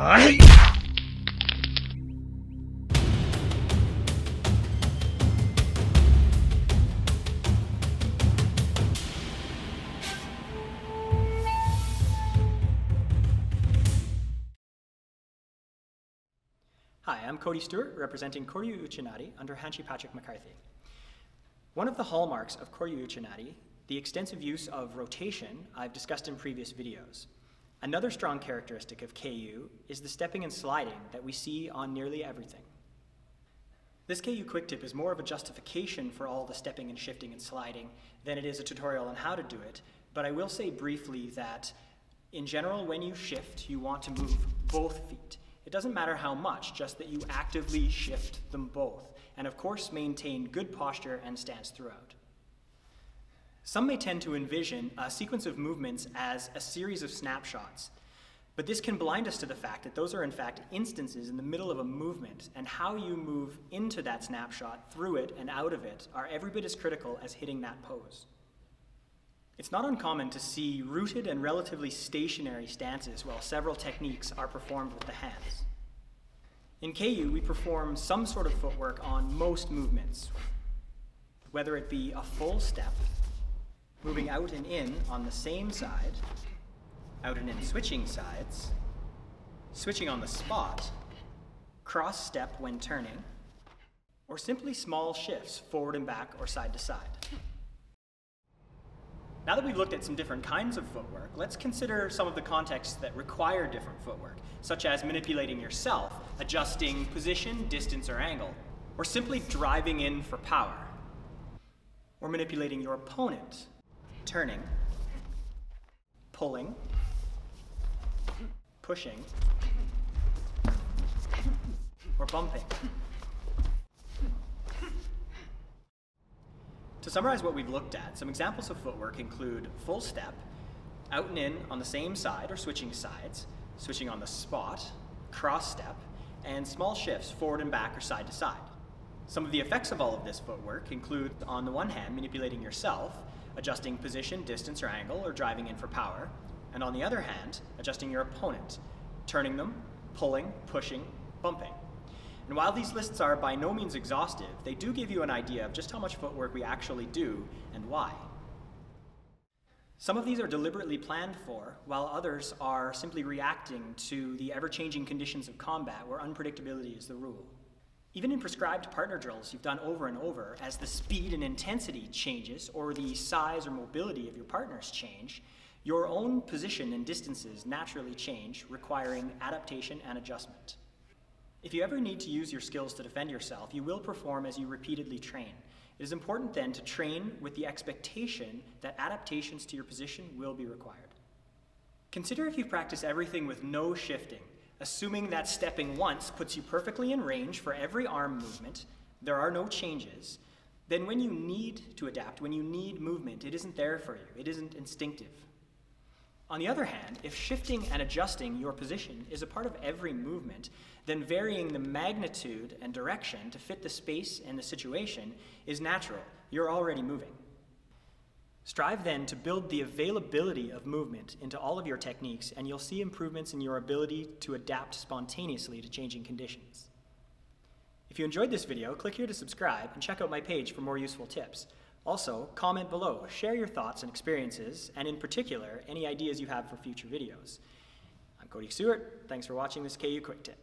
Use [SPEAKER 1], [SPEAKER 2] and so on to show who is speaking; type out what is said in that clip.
[SPEAKER 1] Hi, I'm Cody Stewart, representing Koryu Uchinadi under Hanshi Patrick McCarthy. One of the hallmarks of Koryu Uchinadi, the extensive use of rotation, I've discussed in previous videos. Another strong characteristic of KU is the stepping and sliding that we see on nearly everything. This KU quick tip is more of a justification for all the stepping and shifting and sliding than it is a tutorial on how to do it, but I will say briefly that in general, when you shift, you want to move both feet. It doesn't matter how much, just that you actively shift them both, and of course maintain good posture and stance throughout. Some may tend to envision a sequence of movements as a series of snapshots, but this can blind us to the fact that those are in fact instances in the middle of a movement, and how you move into that snapshot, through it, and out of it are every bit as critical as hitting that pose. It's not uncommon to see rooted and relatively stationary stances while several techniques are performed with the hands. In KU, we perform some sort of footwork on most movements, whether it be a full step, moving out and in on the same side, out and in switching sides, switching on the spot, cross step when turning, or simply small shifts forward and back or side to side. Now that we've looked at some different kinds of footwork, let's consider some of the contexts that require different footwork, such as manipulating yourself, adjusting position, distance, or angle, or simply driving in for power, or manipulating your opponent, turning, pulling, pushing, or bumping. To summarize what we've looked at, some examples of footwork include full step, out and in on the same side or switching sides, switching on the spot, cross step, and small shifts forward and back or side to side. Some of the effects of all of this footwork include, on the one hand, manipulating yourself, adjusting position, distance, or angle, or driving in for power, and on the other hand, adjusting your opponent, turning them, pulling, pushing, bumping. And while these lists are by no means exhaustive, they do give you an idea of just how much footwork we actually do and why. Some of these are deliberately planned for, while others are simply reacting to the ever-changing conditions of combat where unpredictability is the rule. Even in prescribed partner drills you've done over and over, as the speed and intensity changes or the size or mobility of your partners change, your own position and distances naturally change, requiring adaptation and adjustment. If you ever need to use your skills to defend yourself, you will perform as you repeatedly train. It is important then to train with the expectation that adaptations to your position will be required. Consider if you practice everything with no shifting, assuming that stepping once puts you perfectly in range for every arm movement, there are no changes, then when you need to adapt, when you need movement, it isn't there for you, it isn't instinctive. On the other hand, if shifting and adjusting your position is a part of every movement, then varying the magnitude and direction to fit the space and the situation is natural. You're already moving. Strive then to build the availability of movement into all of your techniques, and you'll see improvements in your ability to adapt spontaneously to changing conditions. If you enjoyed this video, click here to subscribe and check out my page for more useful tips. Also, comment below, share your thoughts and experiences, and in particular, any ideas you have for future videos. I'm Cody Stewart. Thanks for watching this KU Quick Tip.